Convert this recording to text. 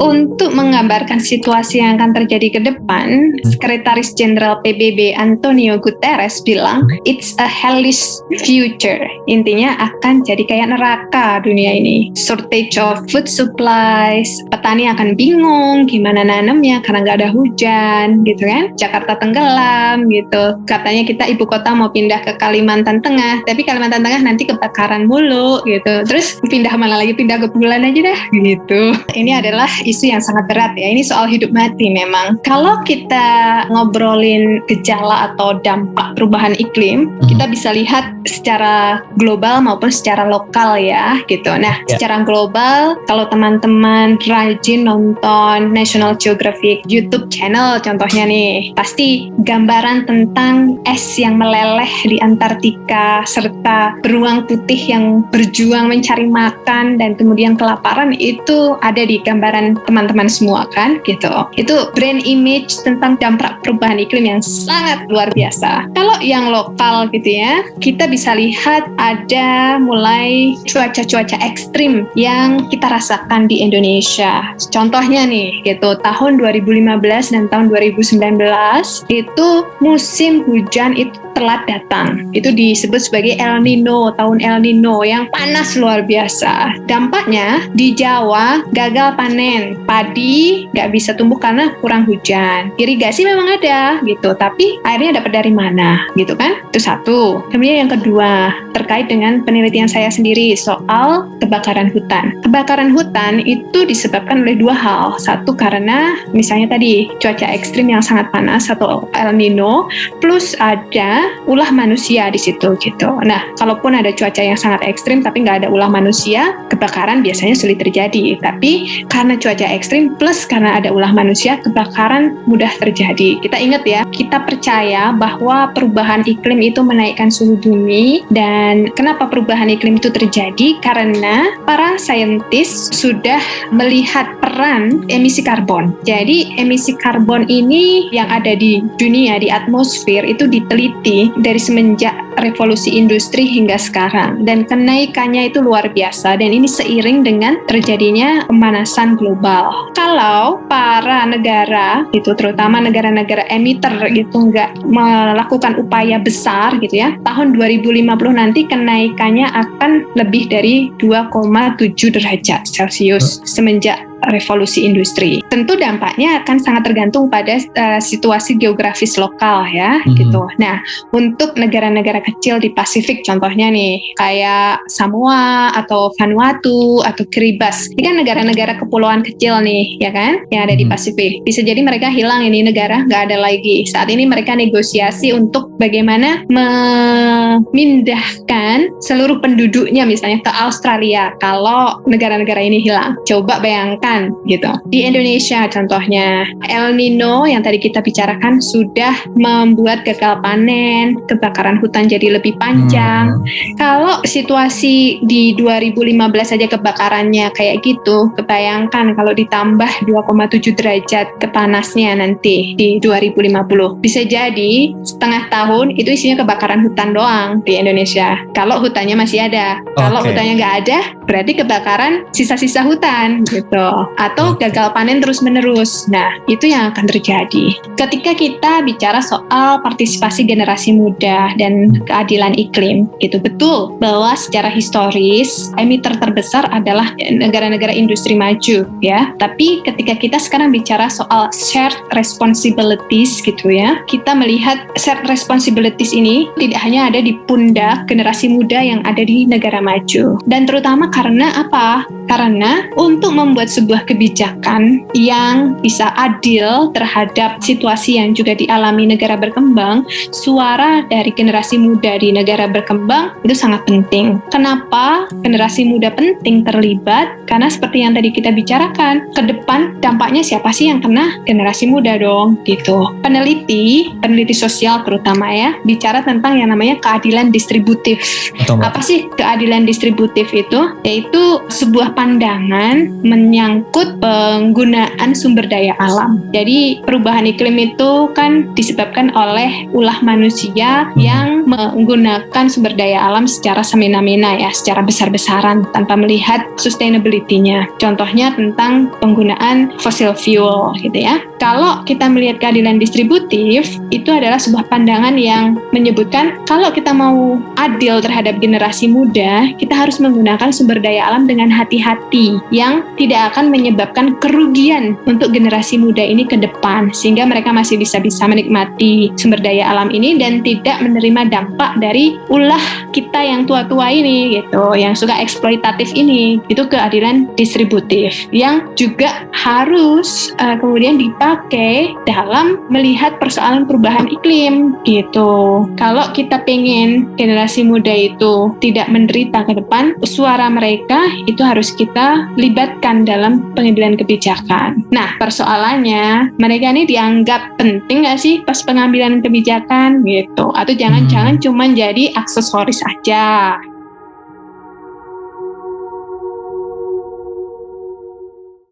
untuk menggambarkan situasi yang akan terjadi ke depan, Sekretaris Jenderal PBB Antonio Guterres bilang, it's a hellish future. Intinya akan jadi kayak neraka dunia ini. Shortage of food supplies, petani akan bingung gimana nanamnya karena nggak ada hujan, gitu kan. Jakarta tenggelam, gitu. Katanya kita ibu kota mau pindah ke Kalimantan Tengah, tapi Kalimantan Tengah nanti kebakaran mulu, gitu. Terus pindah mana lagi, pindah ke bulan aja dah, gitu. Ini adalah isu yang sangat berat ya, ini soal hidup mati memang. Kalau kita ngobrolin gejala atau dampak perubahan iklim, kita bisa lihat secara global maupun secara lokal ya, gitu. Nah, secara global, kalau teman-teman rajin nonton National Geographic YouTube channel contohnya nih, pasti gambaran tentang es yang meleleh di Antartika, serta beruang putih yang berjuang mencari makan dan kemudian kelaparan, itu ada di gambaran teman-teman semua kan, gitu. Itu brand image tentang dampak perubahan iklim yang sangat luar biasa. Kalau yang lokal gitu ya, kita bisa lihat ada mulai cuaca-cuaca ekstrim yang kita rasakan di Indonesia. Contohnya nih, gitu, tahun 2015 dan tahun 2019 itu musim hujan itu telat datang. Itu disebut sebagai El Nino, tahun El Nino yang panas luar biasa. Dampaknya di Jawa gagal panen, padi nggak bisa tumbuh karena kurang hujan. Irigasi memang ada gitu, tapi airnya dapat dari mana gitu kan? Itu satu. Kemudian yang kedua, terkait dengan penelitian saya sendiri soal kebakaran hutan. Kebakaran hutan itu disebabkan oleh dua hal. Satu karena misalnya tadi cuaca ekstrim yang sangat panas atau El Nino, plus ada ulah manusia di situ gitu. Nah, kalaupun ada cuaca yang sangat ekstrim tapi nggak ada ulah manusia, kebakaran biasanya sulit terjadi. Tapi karena cuaca ekstrim plus karena ada ulah manusia, kebakaran mudah terjadi. Kita ingat ya, kita percaya bahwa perubahan iklim itu menaikkan suhu bumi. Dan kenapa perubahan iklim itu terjadi? Karena para saintis sudah melihat peran emisi karbon. Jadi emisi karbon ini yang ada di dunia, di atmosfer itu diteliti dari semenjak revolusi industri hingga sekarang, dan kenaikannya itu luar biasa, dan ini seiring dengan terjadinya pemanasan global. Kalau para negara itu, terutama negara-negara emitter gitu, nggak melakukan upaya besar gitu ya, tahun 2050 nanti kenaikannya akan lebih dari 2,7 derajat Celcius semenjak revolusi industri. Tentu dampaknya akan sangat tergantung pada situasi geografis lokal ya, gitu. Nah, untuk negara-negara kecil di Pasifik contohnya nih, kayak Samoa atau Vanuatu atau Kiribati. Ini kan negara-negara kepulauan kecil nih, ya kan, yang ada di Pasifik. Bisa jadi mereka hilang ini negara, nggak ada lagi. Saat ini mereka negosiasi untuk bagaimana memindahkan seluruh penduduknya misalnya ke Australia kalau negara-negara ini hilang. Coba bayangkan gitu. Di Indonesia contohnya, El Nino yang tadi kita bicarakan sudah membuat gagal panen, kebakaran hutan jadi lebih panjang. Kalau situasi di 2015 saja kebakarannya kayak gitu, kebayangkan kalau ditambah 2,7 derajat kepanasnya nanti di 2050. Bisa jadi setengah tahun itu isinya kebakaran hutan doang di Indonesia. Kalau hutannya masih ada. Kalau hutannya nggak ada, berarti kebakaran sisa-sisa hutan gitu. Atau gagal panen terus-menerus. Nah, itu yang akan terjadi. Ketika kita bicara soal partisipasi generasi muda dan keadilan iklim, gitu, betul bahwa secara historis emiter terbesar adalah negara-negara industri maju, ya. Tapi ketika kita sekarang bicara soal shared responsibilities, gitu ya, kita melihat shared responsibilities ini tidak hanya ada di pundak generasi muda yang ada di negara maju. Dan terutama karena apa? Karena untuk membuat sebuah kebijakan yang bisa adil terhadap situasi yang juga dialami negara berkembang, suara dari generasi muda di negara berkembang itu sangat penting. Kenapa generasi muda penting terlibat? Karena seperti yang tadi kita bicarakan, ke depan dampaknya siapa sih yang kena? Generasi muda dong, gitu. Peneliti sosial terutama ya, bicara tentang yang namanya keadilan distributif. Apa sih keadilan distributif itu? Yaitu sebuah pandangan menyangkut penggunaan sumber daya alam. Jadi perubahan iklim itu kan disebabkan oleh ulah manusia yang menggunakan sumber daya alam secara semena-mena ya, secara besar-besaran tanpa melihat sustainability-nya. Contohnya tentang penggunaan fossil fuel gitu ya. Kalau kita melihat keadilan distributif, itu adalah sebuah pandangan yang menyebutkan kalau kita mau adil terhadap generasi muda, kita harus menggunakan sumber daya alam dengan hati-hati yang tidak akan menyebabkan kerugian untuk generasi muda ini ke depan, sehingga mereka masih bisa menikmati sumber daya alam ini dan tidak menerima dampak dari ulah kita yang tua-tua ini gitu, yang suka eksploitatif ini. Itu keadilan distributif yang juga harus kemudian dipakai dalam melihat persoalan perubahan iklim gitu. Kalau kita pengen generasi muda itu tidak menderita ke depan, suara mereka itu harus kita libatkan dalam pengambilan kebijakan. Nah, persoalannya mereka ini dianggap penting nggak sih pas pengambilan kebijakan gitu? Atau jangan-jangan cuma jadi aksesoris aja